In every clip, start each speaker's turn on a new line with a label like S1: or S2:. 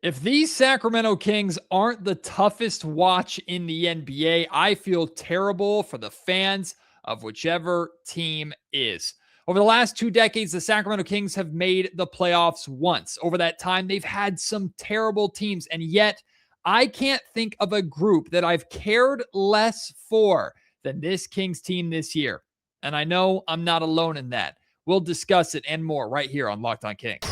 S1: If these Sacramento Kings aren't the toughest watch in the NBA, I feel terrible for the fans of whichever team is. Over the last 2 decades, the Sacramento Kings have made the playoffs once. Over that time, they've had some terrible teams, and yet I can't think of a group that I've cared less for than this Kings team this year. And I know I'm not alone in that. We'll discuss it and more right here on Locked On Kings.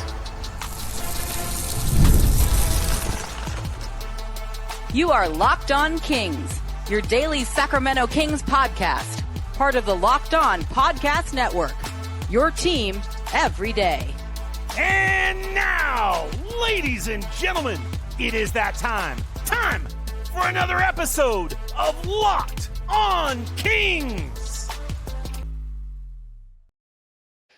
S2: You are Locked On Kings, your daily Sacramento Kings podcast, part of the Locked On Podcast Network, your team every day.
S3: And now, ladies and gentlemen, it is that time for another episode of Locked On Kings.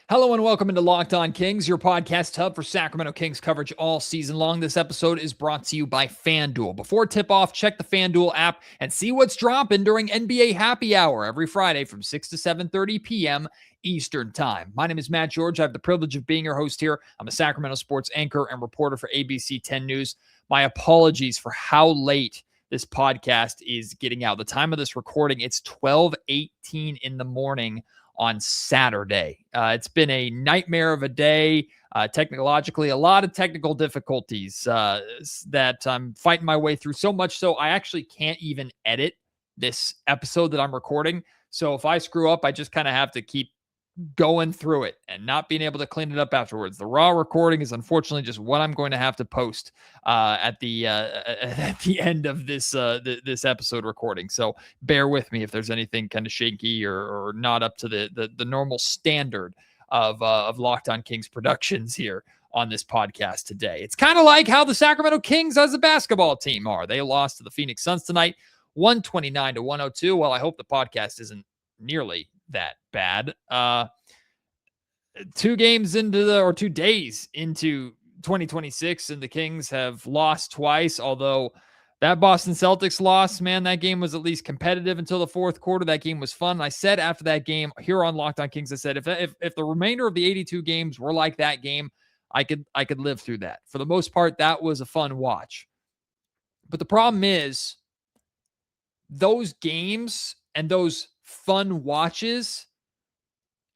S1: Hello and welcome into Locked On Kings, your podcast hub for Sacramento Kings coverage all season long. This episode is brought to you by FanDuel. Before tip-off, check the FanDuel app and see what's dropping during NBA Happy Hour every Friday from 6 to 7:30 p.m. Eastern Time. My name is Matt George. I have the privilege of being your host here. I'm a Sacramento sports anchor and reporter for ABC 10 News. My apologies for how late this podcast is getting out. The time of this recording, it's 12:18 in the morning on Saturday. It's been a nightmare of a day. Technologically, a lot of technical difficulties that I'm fighting my way through, so much so I actually can't even edit this episode that I'm recording. So if I screw up, I just kind of have to keep going through it and not being able to clean it up afterwards. The raw recording is unfortunately just what I'm going to have to post at the end of this this episode recording. So bear with me if there's anything kind of shaky or not up to the normal standard of Locked On Kings productions here on this podcast today. It's kind of like how the Sacramento Kings as a basketball team are. They lost to the Phoenix Suns tonight, 129-102. Well, I hope the podcast isn't nearly that bad. 2 days into 2026, and the Kings have lost twice, although that Boston Celtics loss, man, that game was at least competitive until the fourth quarter. That game was fun. I said after that game here on Locked On Kings, I said, if the remainder of the 82 games were like that game, I could live through that. For the most part, that was a fun watch. But the problem is those games and those fun watches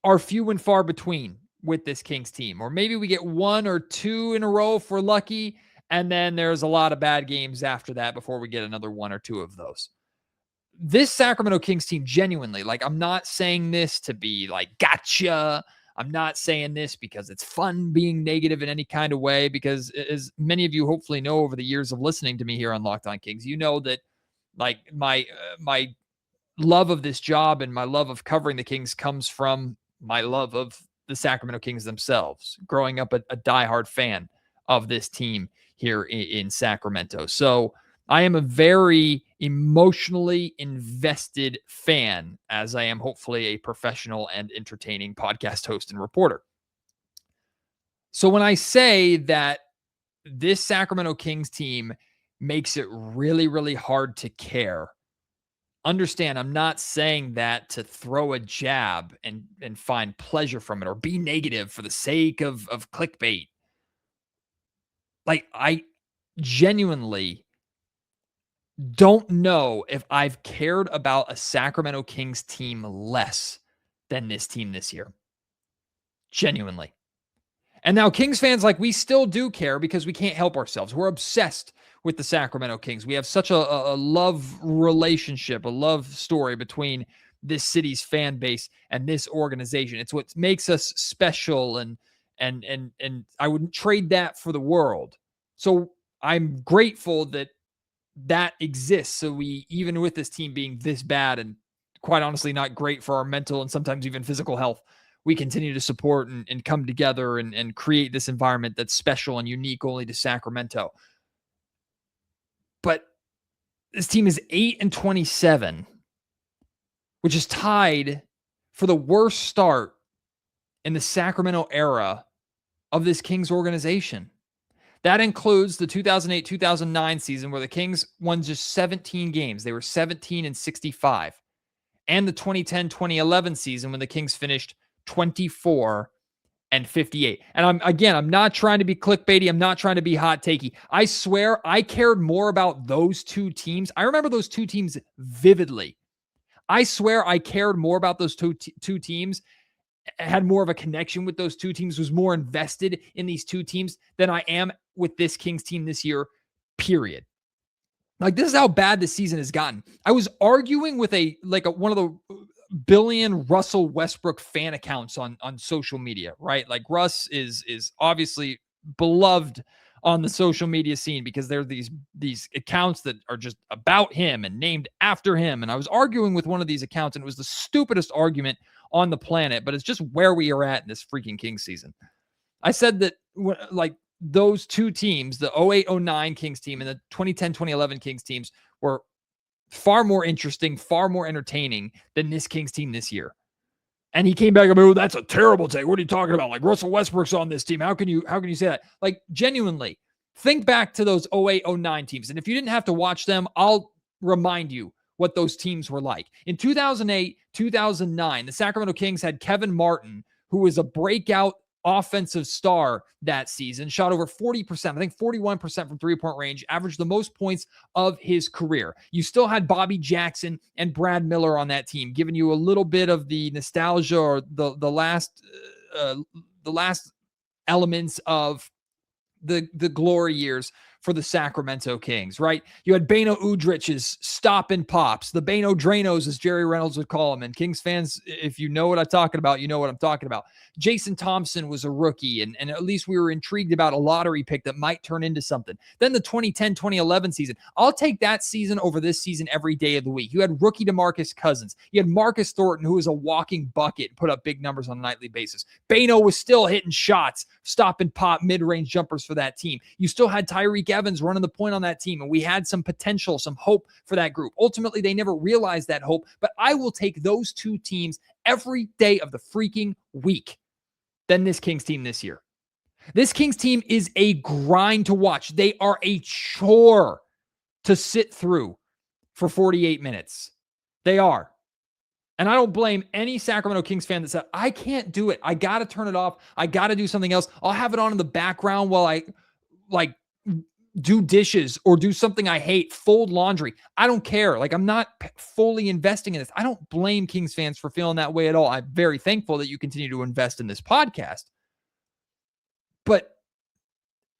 S1: are few and far between with this Kings team. Or maybe we get 1 or 2 in a row if we're lucky, and then there's a lot of bad games after that before we get another 1 or 2 of those. This Sacramento Kings team, genuinely, like, I'm not saying this to be like, gotcha. I'm not saying this because it's fun being negative in any kind of way, because as many of you hopefully know over the years of listening to me here on Locked On Kings, you know that like my love of this job and my love of covering the Kings comes from my love of the Sacramento Kings themselves, growing up a diehard fan of this team here in Sacramento. So I am a very emotionally invested fan, as I am hopefully a professional and entertaining podcast host and reporter. So when I say that this Sacramento Kings team makes it really, really hard to care, understand, I'm not saying that to throw a jab and find pleasure from it or be negative for the sake of clickbait. Like, I genuinely don't know if I've cared about a Sacramento Kings team less than this team this year. Genuinely. And now Kings fans, like, we still do care because we can't help ourselves. We're obsessed with the Sacramento Kings. We have such a love relationship, a love story between this city's fan base and this organization. It's what makes us special, and I wouldn't trade that for the world. So I'm grateful that exists. So we, even with this team being this bad and quite honestly not great for our mental and sometimes even physical health, we continue to support and come together and create this environment that's special and unique only to Sacramento. But this team is 8-27, which is tied for the worst start in the Sacramento era of this Kings organization. That includes the 2008-2009 season where the Kings won just 17 games. They were 17-65. And the 2010-2011 season when the Kings finished 24 And I'm not trying to be clickbaity. I'm not trying to be hot takey. I swear I cared more about those two teams. I remember those two teams vividly. I swear I cared more about those two teams, had more of a connection with those two teams, was more invested in these two teams than I am with this Kings team this year, period. Like, this is how bad this season has gotten. I was arguing with one of the billion Russell Westbrook fan accounts on social media, right? Like, Russ is obviously beloved on the social media scene because there are these accounts that are just about him and named after him. And I was arguing with one of these accounts, and it was the stupidest argument on the planet, but it's just where we are at in this freaking Kings season. I said that, like, those two teams, the 08-09 Kings team and the 2010-2011 Kings teams, were far more interesting, far more entertaining than this Kings team this year. And he came back and, oh, that's a terrible take. What are you talking about? Like, Russell Westbrook's on this team. How can you say that? Like, genuinely, think back to those 08-09 teams. And if you didn't have to watch them, I'll remind you what those teams were like. In 2008, 2009, the Sacramento Kings had Kevin Martin, who was a breakout offensive star that season, shot over 40%, I think 41% from three-point range, averaged the most points of his career. You still had Bobby Jackson and Brad Miller on that team, giving you a little bit of the nostalgia or the last elements of the glory years for the Sacramento Kings, right? You had Beno Udrich's stop and pops, the Beno Dranos, as Jerry Reynolds would call them. And Kings fans, if you know what I'm talking about, you know what I'm talking about. Jason Thompson was a rookie, and at least we were intrigued about a lottery pick that might turn into something. Then the 2010-2011 season. I'll take that season over this season every day of the week. You had rookie DeMarcus Cousins. You had Marcus Thornton, who was a walking bucket and put up big numbers on a nightly basis. Beno was still hitting shots, stop and pop, mid-range jumpers for that team. You still had Tyreek Evans running the point on that team, and we had some potential, some hope for that group. Ultimately, they never realized that hope, but I will take those two teams every day of the freaking week than this Kings team this year. This Kings team is a grind to watch. They are a chore to sit through for 48 minutes. They are. And I don't blame any Sacramento Kings fan that said, I can't do it. I got to turn it off. I got to do something else. I'll have it on in the background while I do dishes or do something I hate, fold laundry. I don't care. Like, I'm not fully investing in this. I don't blame Kings fans for feeling that way at all. I'm very thankful that you continue to invest in this podcast. But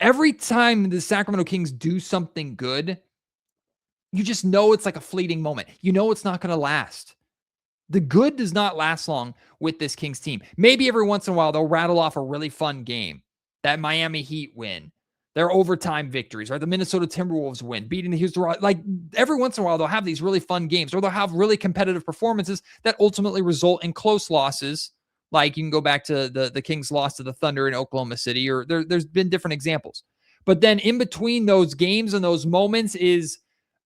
S1: every time the Sacramento Kings do something good, you just know it's like a fleeting moment. You know it's not going to last. The good does not last long with this Kings team. Maybe every once in a while they'll rattle off a really fun game. That Miami Heat win. Their overtime victories, right? The Minnesota Timberwolves win, beating the Houston Rockets. Like, every once in a while, they'll have these really fun games, or they'll have really competitive performances that ultimately result in close losses. Like, you can go back to the Kings loss to the Thunder in Oklahoma City, or there's been different examples. But then in between those games and those moments is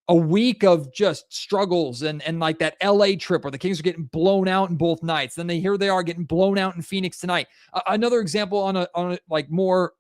S1: a week of just struggles and like that LA trip where the Kings are getting blown out in both nights. Then here they are getting blown out in Phoenix tonight. Another example on a like more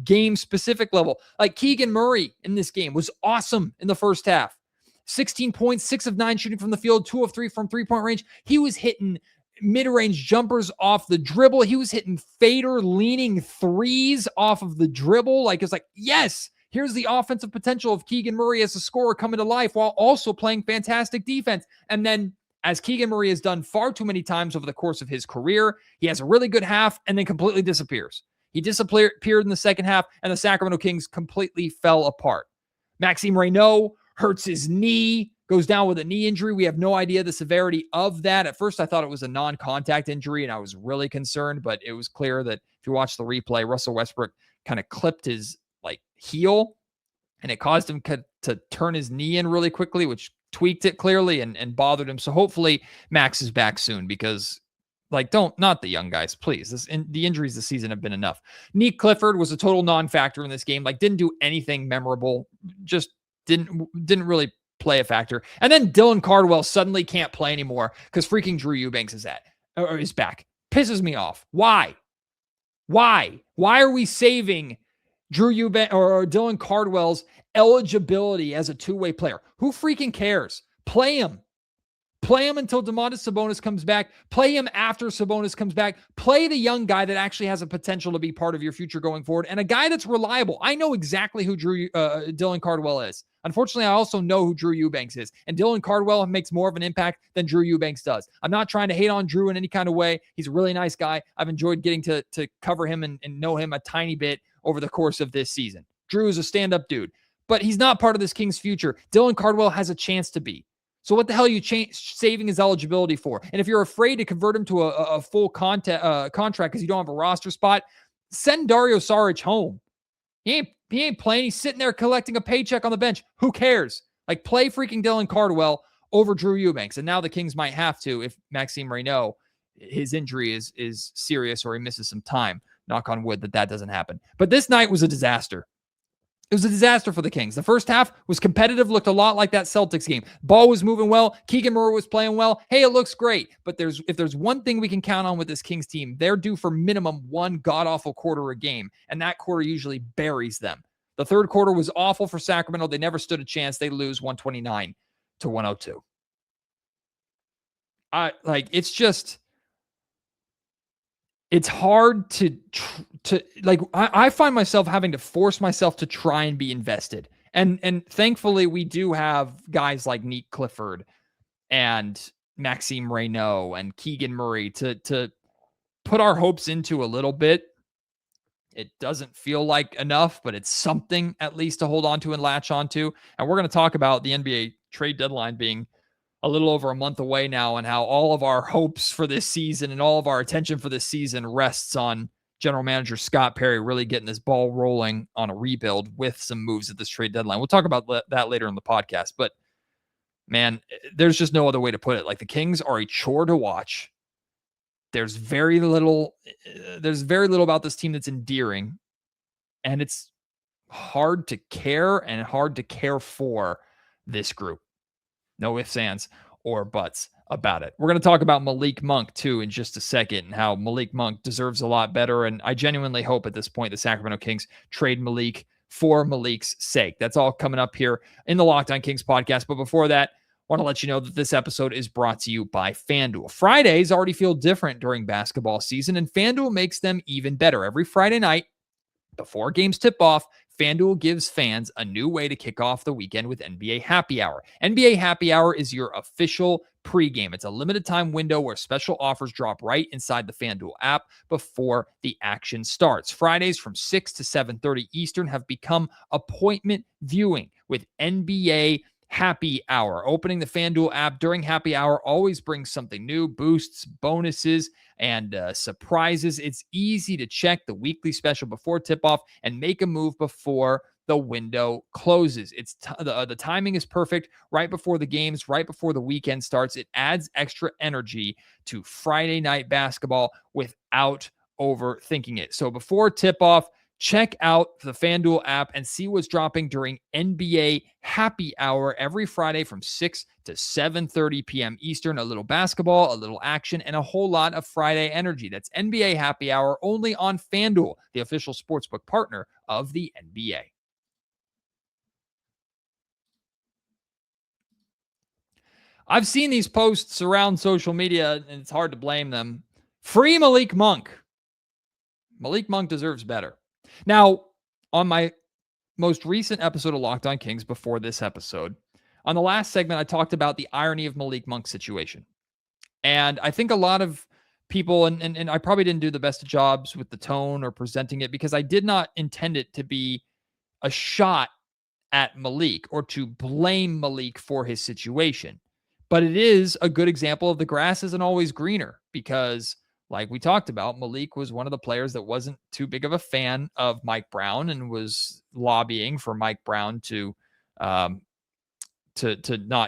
S1: game specific level, like Keegan Murray in this game was awesome in the first half. 16 points, 6 of 9 shooting from the field, 2 of 3 from three-point range. He was hitting mid-range jumpers off the dribble. He was hitting fader leaning threes off of the dribble. Like, it's like, yes, here's the offensive potential of Keegan Murray as a scorer coming to life while also playing fantastic defense. And then, as Keegan Murray has done far too many times over the course of his career, he has a really good half and then completely disappears. He disappeared in the second half, and the Sacramento Kings completely fell apart. Maxime Reynaud hurts his knee, goes down with a knee injury. We have no idea the severity of that. At first, I thought it was a non-contact injury, and I was really concerned, but it was clear that if you watch the replay, Russell Westbrook kind of clipped his heel, and it caused him to turn his knee in really quickly, which tweaked it clearly and bothered him. So hopefully Max is back soon, because not the young guys, please. The injuries this season have been enough. Nick Clifford was a total non-factor in this game. Didn't do anything memorable. Just didn't really play a factor. And then Dylan Cardwell suddenly can't play anymore because freaking Drew Eubanks is back. Pisses me off. Why? Why are we saving Drew Eubanks or Dylan Cardwell's eligibility as a two-way player? Who freaking cares? Play him. Play him until Domantas Sabonis comes back. Play him after Sabonis comes back. Play the young guy that actually has a potential to be part of your future going forward, and a guy that's reliable. I know exactly who Dylan Cardwell is. Unfortunately, I also know who Drew Eubanks is, and Dylan Cardwell makes more of an impact than Drew Eubanks does. I'm not trying to hate on Drew in any kind of way. He's a really nice guy. I've enjoyed getting to cover him and know him a tiny bit over the course of this season. Drew is a stand-up dude, but he's not part of this Kings future. Dylan Cardwell has a chance to be. So what the hell are you saving his eligibility for? And if you're afraid to convert him to a full contract because you don't have a roster spot, send Dario Saric home. He ain't playing. He's sitting there collecting a paycheck on the bench. Who cares? Like, play freaking Dylan Cardwell over Drew Eubanks. And now the Kings might have to if Maxime Reynaud, his injury is serious or he misses some time. Knock on wood that doesn't happen. But this night was a disaster. It was a disaster for the Kings. The first half was competitive, looked a lot like that Celtics game. Ball was moving well. Keegan Murray was playing well. Hey, it looks great. But if there's one thing we can count on with this Kings team, they're due for minimum one god-awful quarter a game, and that quarter usually buries them. The third quarter was awful for Sacramento. They never stood a chance. They lose 129-102. It's hard to I find myself having to force myself to try and be invested. And thankfully we do have guys like Nick Clifford and Maxime Reynaud and Keegan Murray to put our hopes into a little bit. It doesn't feel like enough, but it's something at least to hold on to and latch onto. And we're going to talk about the NBA trade deadline being a little over a month away now, and how all of our hopes for this season and all of our attention for this season rests on general manager Scott Perry really getting this ball rolling on a rebuild with some moves at this trade deadline. We'll talk about that later in the podcast, but man, there's just no other way to put it. Like, the Kings are a chore to watch. There's very little about this team that's endearing, and it's hard to care and hard to care for this group. No ifs, ands, or buts about it. We're going to talk about Malik Monk, too, in just a second, and how Malik Monk deserves a lot better. And I genuinely hope at this point the Sacramento Kings trade Malik for Malik's sake. That's all coming up here in the Locked On Kings podcast. But before that, I want to let you know that this episode is brought to you by FanDuel. Fridays already feel different during basketball season, and FanDuel makes them even better. Every Friday night, before games tip off, FanDuel gives fans a new way to kick off the weekend with NBA Happy Hour. NBA Happy Hour is your official pregame. It's a limited time window where special offers drop right inside the FanDuel app before the action starts. Fridays from 6 to 7:30 Eastern have become appointment viewing with NBA Happy Hour. Opening the FanDuel app during Happy Hour always brings something new, boosts, bonuses, and surprises. It's easy to check the weekly special before tip-off and make a move before the window closes. The timing is perfect, right before the games, right before the weekend starts. It adds extra energy to Friday night basketball without overthinking it. So before tip-off, check out the FanDuel app and see what's dropping during NBA Happy Hour every Friday from 6 to 7:30 p.m. Eastern. A little basketball, a little action, and a whole lot of Friday energy. That's NBA Happy Hour only on FanDuel, the official sportsbook partner of the NBA. I've seen these posts around social media, and it's hard to blame them. Free Malik Monk. Malik Monk deserves better. Now, on my most recent episode of Locked On Kings before this episode, on the last segment, I talked about the irony of Malik Monk's situation. And I think a lot of people, and I probably didn't do the best of jobs with the tone or presenting it, because I did not intend it to be a shot at Malik or to blame Malik for his situation. But it is a good example of the grass isn't always greener, because like we talked about, Malik was one of the players that wasn't too big of a fan of Mike Brown and was lobbying for Mike Brown to not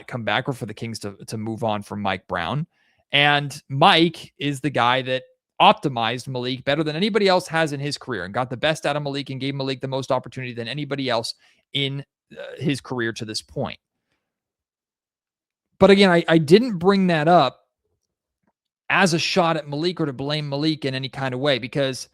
S1: come back, or for the Kings to move on from Mike Brown. And Mike is the guy that optimized Malik better than anybody else has in his career and got the best out of Malik and gave Malik the most opportunity than anybody else in his career to this point. But again, I didn't bring that up as a shot at Malik or to blame Malik in any kind of way, because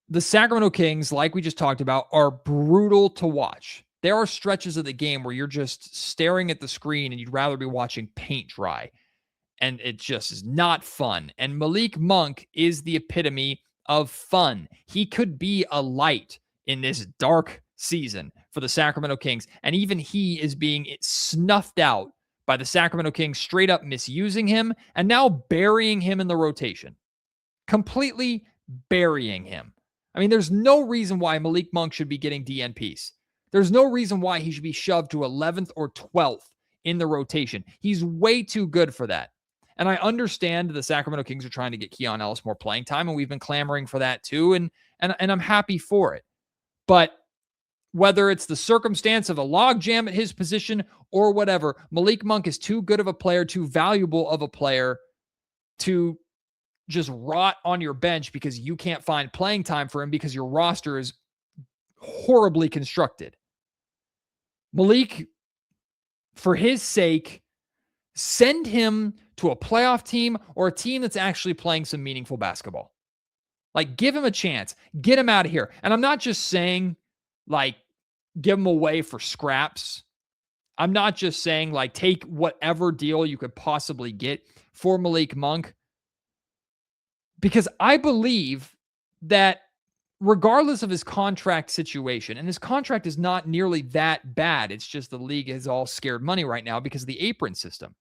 S1: the Sacramento Kings, like we just talked about, are brutal to watch. There are stretches of the game where you're just staring at the screen and you'd rather be watching paint dry. And it just is not fun. And Malik Monk is the epitome of fun. He could be a light in this dark season for the Sacramento Kings. And even he is being snuffed out by the Sacramento Kings, straight up misusing him and now burying him in the rotation. Completely burying him. I mean, there's no reason why Malik Monk should be getting DNPs. There's no reason why he should be shoved to 11th or 12th in the rotation. He's way too good for that. And I understand the Sacramento Kings are trying to get Keon Ellis more playing time, and we've been clamoring for that too, and I'm happy for it. But whether it's the circumstance of a logjam at his position or whatever, Malik Monk is too good of a player, too valuable of a player to just rot on your bench because you can't find playing time for him because your roster is horribly constructed. Malik, for his sake, send him to a playoff team or a team that's actually playing some meaningful basketball. Like, give him a chance. Get him out of here. And I'm not just saying, like, give him away for scraps. I'm not just saying, like, take whatever deal you could possibly get for Malik Monk. Because I believe that regardless of his contract situation, and his contract is not nearly that bad, it's just the league is all scared money right now because of the apron system.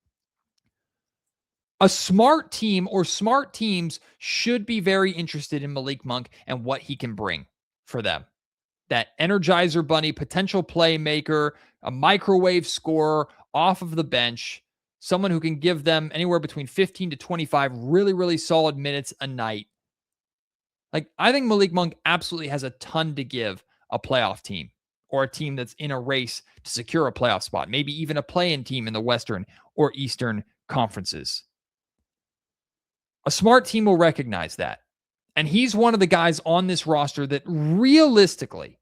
S1: A smart team or smart teams should be very interested in Malik Monk and what he can bring for them. That Energizer Bunny, potential playmaker, a microwave scorer off of the bench, someone who can give them anywhere between 15 to 25 really, really solid minutes a night. Like, I think Malik Monk absolutely has a ton to give a playoff team or a team that's in a race to secure a playoff spot, maybe even a play-in team in the Western or Eastern conferences. A smart team will recognize that. And he's one of the guys on this roster that realistically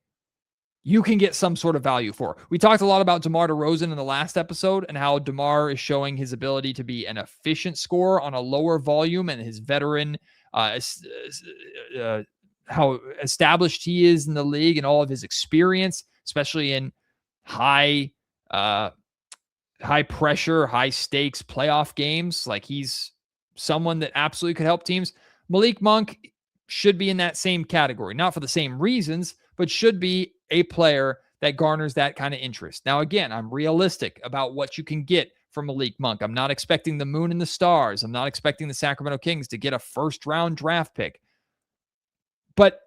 S1: you can get some sort of value for. We talked a lot about DeMar DeRozan in the last episode and how DeMar is showing his ability to be an efficient scorer on a lower volume and his veteran, how established he is in the league and all of his experience, especially in high pressure, high stakes playoff games. Like, he's someone that absolutely could help teams. Malik Monk should be in that same category, not for the same reasons, but should be a player that garners that kind of interest. Now, again, I'm realistic about what you can get from Malik Monk. I'm not expecting the moon and the stars. I'm not expecting the Sacramento Kings to get a first-round draft pick. But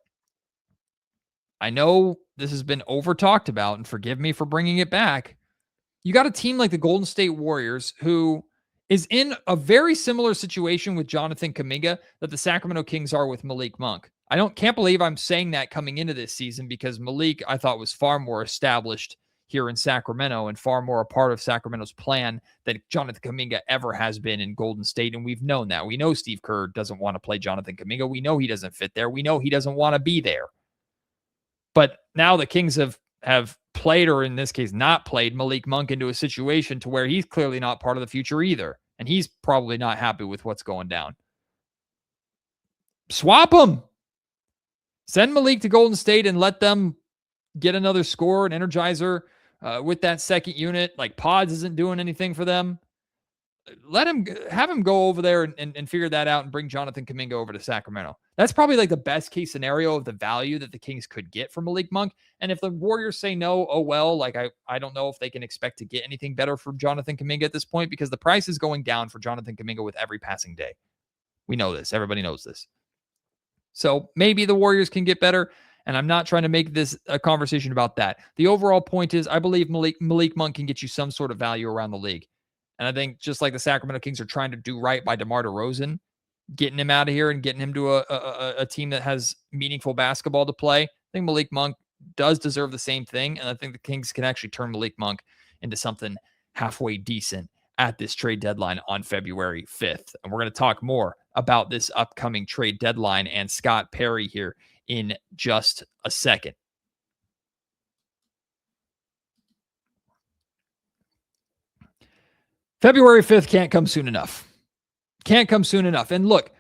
S1: I know this has been over-talked about, and forgive me for bringing it back. You got a team like the Golden State Warriors who is in a very similar situation with Jonathan Kuminga that the Sacramento Kings are with Malik Monk. I can't believe I'm saying that coming into this season because Malik, I thought, was far more established here in Sacramento and far more a part of Sacramento's plan than Jonathan Kuminga ever has been in Golden State. And we've known that. We know Steve Kerr doesn't want to play Jonathan Kuminga. We know he doesn't fit there. We know he doesn't want to be there. But now the Kings have played, or in this case, not played Malik Monk into a situation to where he's clearly not part of the future either. And he's probably not happy with what's going down. Swap him. Send Malik to Golden State and let them get another scorer, an energizer with that second unit. Like, Pods isn't doing anything for them. Have him go over there and figure that out and bring Jonathan Kuminga over to Sacramento. That's probably like the best case scenario of the value that the Kings could get from Malik Monk. And if the Warriors say no, oh well, like I don't know if they can expect to get anything better from Jonathan Kuminga at this point because the price is going down for Jonathan Kuminga with every passing day. We know this. Everybody knows this. So maybe the Warriors can get better. And I'm not trying to make this a conversation about that. The overall point is I believe Malik Monk can get you some sort of value around the league. And I think just like the Sacramento Kings are trying to do right by DeMar DeRozan, getting him out of here and getting him to a team that has meaningful basketball to play, I think Malik Monk does deserve the same thing. And I think the Kings can actually turn Malik Monk into something halfway decent at this trade deadline on February 5th. And we're going to talk more about this upcoming trade deadline and Scott Perry here in just a second. February 5th can't come soon enough. Can't come soon enough. And look,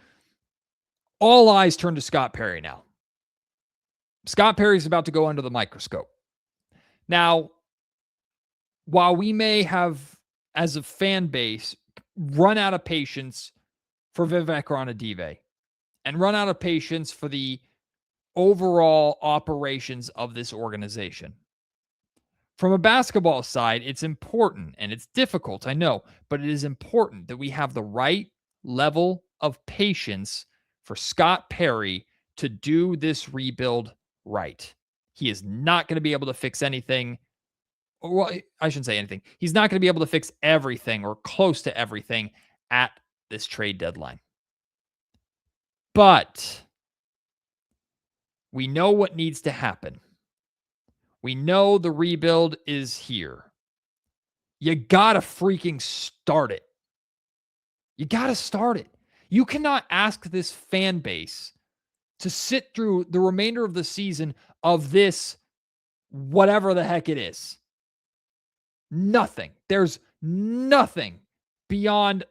S1: all eyes turn to Scott Perry now. Scott Perry's about to go under the microscope. Now, while we may have, as a fan base, run out of patience for Vivek Ranadive and run out of patience for the overall operations of this organization. From a basketball side, it's important and it's difficult, I know, but it is important that we have the right level of patience for Scott Perry to do this rebuild right. He is not going to be able to fix anything. Well, I shouldn't say anything. He's not going to be able to fix everything or close to everything at this trade deadline. But we know what needs to happen. We know the rebuild is here. You got to freaking start it. You got to start it. You cannot ask this fan base to sit through the remainder of the season of this, whatever the heck it is. Nothing. There's nothing beyond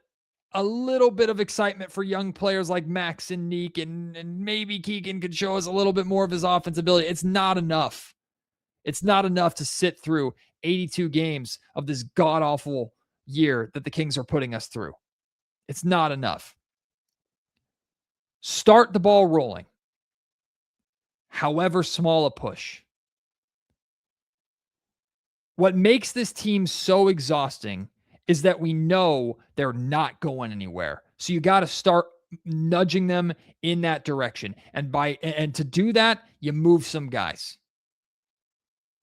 S1: a little bit of excitement for young players like Max and Neek, and maybe Keegan could show us a little bit more of his offensive ability. It's not enough. It's not enough to sit through 82 games of this god-awful year that the Kings are putting us through. It's not enough. Start the ball rolling. However small a push. What makes this team so exhausting is that we know they're not going anywhere. So you got to start nudging them in that direction. And to do that, you move some guys.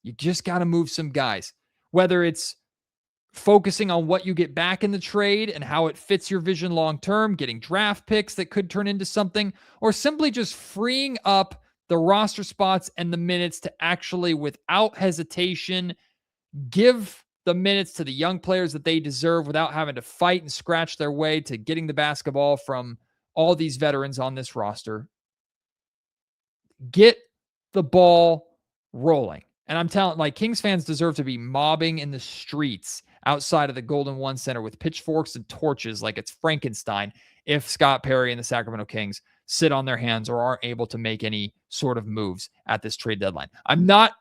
S1: You just got to move some guys. Whether it's focusing on what you get back in the trade and how it fits your vision long term, getting draft picks that could turn into something, or simply just freeing up the roster spots and the minutes to actually, without hesitation, give the minutes to the young players that they deserve without having to fight and scratch their way to getting the basketball from all these veterans on this roster. Get the ball rolling. And I'm telling, like, Kings fans deserve to be mobbing in the streets outside of the Golden One Center with pitchforks and torches like it's Frankenstein if Scott Perry and the Sacramento Kings sit on their hands or aren't able to make any sort of moves at this trade deadline. I'm not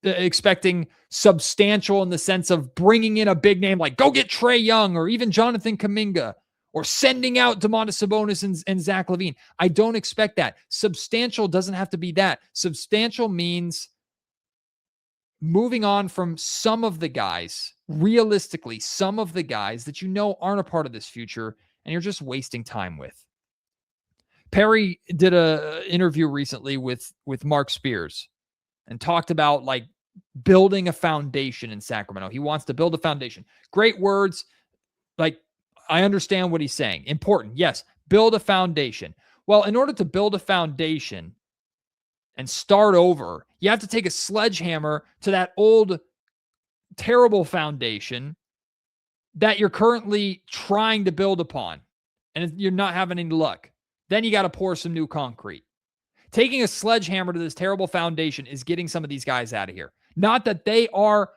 S1: expecting substantial in the sense of bringing in a big name like go get Trae Young or even Jonathan Kuminga or sending out Domantas Sabonis and Zach LaVine. I don't expect that. Substantial doesn't have to be that. Substantial means moving on from some of the guys, realistically, some of the guys that you know aren't a part of this future and you're just wasting time with. Perry did an interview recently with Mark Spears and talked about like building a foundation in Sacramento. He wants to build a foundation. Great words. Like, I understand what he's saying. Important. Yes. Build a foundation. Well, in order to build a foundation and start over, you have to take a sledgehammer to that old, terrible foundation that you're currently trying to build upon, and you're not having any luck. Then you got to pour some new concrete. Taking a sledgehammer to this terrible foundation is getting some of these guys out of here. Not that they are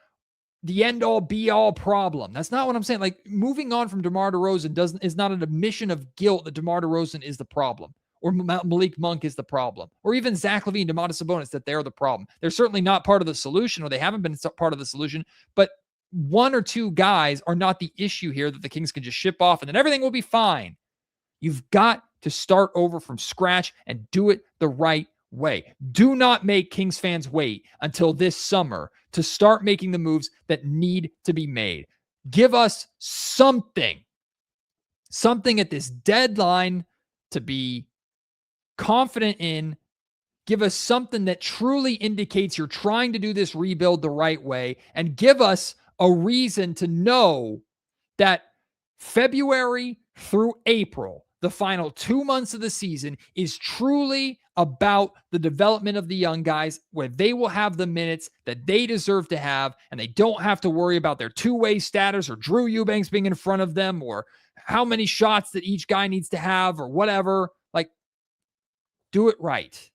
S1: the end-all, be-all problem. That's not what I'm saying. Like, moving on from DeMar DeRozan is not an admission of guilt that DeMar DeRozan is the problem, or Malik Monk is the problem, or even Zach LaVine, Domantas Sabonis, that they're the problem. They're certainly not part of the solution, or they haven't been part of the solution, but one or two guys are not the issue here that the Kings can just ship off and then everything will be fine. You've got to start over from scratch and do it the right way. Do not make Kings fans wait until this summer to start making the moves that need to be made. Give us something at this deadline to be confident in. Give us something that truly indicates you're trying to do this rebuild the right way, and give us a reason to know that February through April, the final 2 months of the season, is truly about the development of the young guys, where they will have the minutes that they deserve to have, and they don't have to worry about their two-way status or Drew Eubanks being in front of them or how many shots that each guy needs to have or whatever. Like, do it right.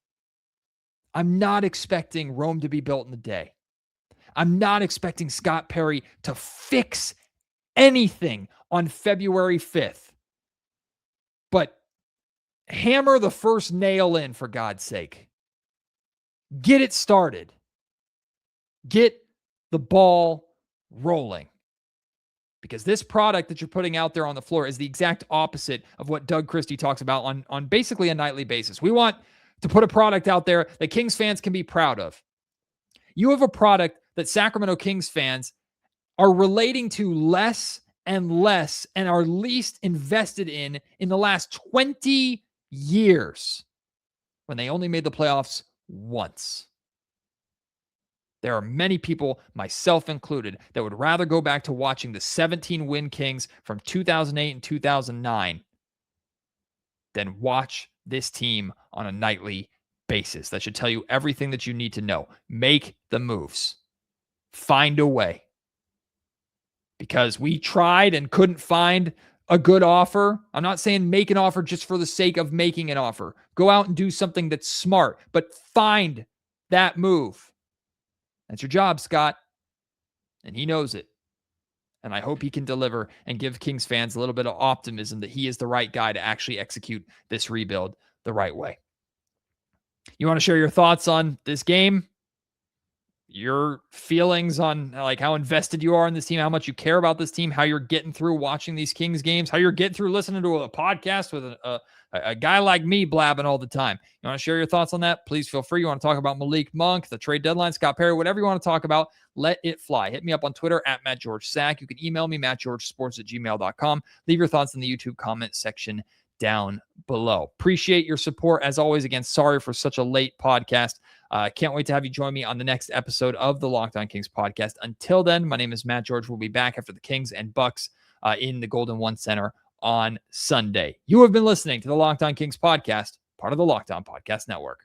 S1: I'm not expecting Rome to be built in a day. I'm not expecting Scott Perry to fix anything on February 5th. But hammer the first nail in, for God's sake. Get it started. Get the ball rolling. Because this product that you're putting out there on the floor is the exact opposite of what Doug Christie talks about on basically a nightly basis. We want to put a product out there that Kings fans can be proud of. You have a product that Sacramento Kings fans are relating to less and less and are least invested in the last 20 years when they only made the playoffs once. There are many people, myself included, that would rather go back to watching the 17-win Kings from 2008 and 2009 than watch this team on a nightly basis. That should tell you everything that you need to know. Make the moves. Find a way. Because we tried and couldn't find a good offer. I'm not saying make an offer just for the sake of making an offer. Go out and do something that's smart, but find that move. That's your job, Scott. And he knows it. And I hope he can deliver and give Kings fans a little bit of optimism that he is the right guy to actually execute this rebuild the right way. You want to share your thoughts on this game? Your feelings on like how invested you are in this team, how much you care about this team, how you're getting through watching these Kings games, how you're getting through listening to a podcast with a guy like me blabbing all the time. You want to share your thoughts on that? Please feel free. You want to talk about Malik Monk, the trade deadline, Scott Perry, whatever you want to talk about, let it fly. Hit me up on Twitter at MattGeorgeSack. You can email me, mattgeorgesports@gmail.com. Leave your thoughts in the YouTube comment section down below. Appreciate your support. As always, again, sorry for such a late podcast. Can't wait to have you join me on the next episode of the Locked On Kings podcast. Until then, my name is Matt George. We'll be back after the Kings and Bucks in the Golden One Center on Sunday. You have been listening to the Locked On Kings podcast, part of the Locked On Podcast Network.